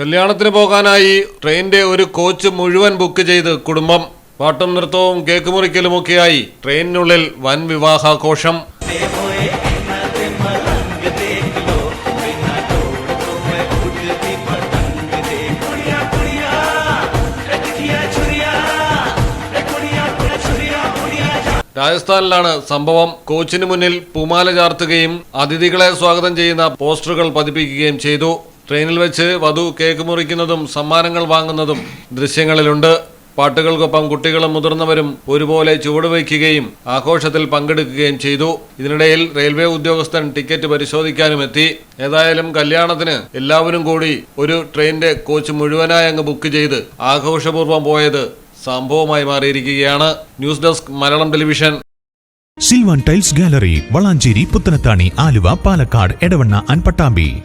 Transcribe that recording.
കല്യാണത്തിന് പോകാനായി ട്രെയിനിന്റെ ഒരു കോച്ച് മുഴുവൻ ബുക്ക് ചെയ്ത് കുടുംബം. പാട്ടും നൃത്തവും കേക്ക് മുറിക്കലുമൊക്കെയായി ട്രെയിനിനുള്ളിൽ വൻ വിവാഹാഘോഷം. രാജസ്ഥാനിലാണ് സംഭവം. കോച്ചിന് മുന്നിൽ പൂമാല ചാർത്തുകയും അതിഥികളെ സ്വാഗതം ചെയ്യുന്ന പോസ്റ്ററുകൾ പതിപ്പിക്കുകയും ചെയ്തു. ട്രെയിനിൽ വെച്ച് വധു കേക്ക് മുറിക്കുന്നതും സമ്മാനങ്ങൾ വാങ്ങുന്നതും ദൃശ്യങ്ങളിലുണ്ട്. പാട്ടുകൾക്കൊപ്പം കുട്ടികളും മുതിർന്നവരും ഒരുപോലെ ചുവടുവയ്ക്കുകയും ആഘോഷത്തിൽ പങ്കെടുക്കുകയും ചെയ്തു. ഇതിനിടയിൽ റെയിൽവേ ഉദ്യോഗസ്ഥൻ ടിക്കറ്റ് പരിശോധിക്കാനും എത്തി. ഏതായാലും കല്യാണത്തിന് എല്ലാവരും കൂടി ഒരു ട്രെയിനിന്റെ കോച്ച് മുഴുവനായി അങ്ങ് ബുക്ക് ചെയ്ത് ആഘോഷപൂർവ്വം പോയത് സംഭവമായി മാറിയിരിക്കുകയാണ്. News desk Malayalam television. Silvan tiles gallery, Valanchery, Puthanathani, Aluva, Palakkad, Edavanna and Pattambi.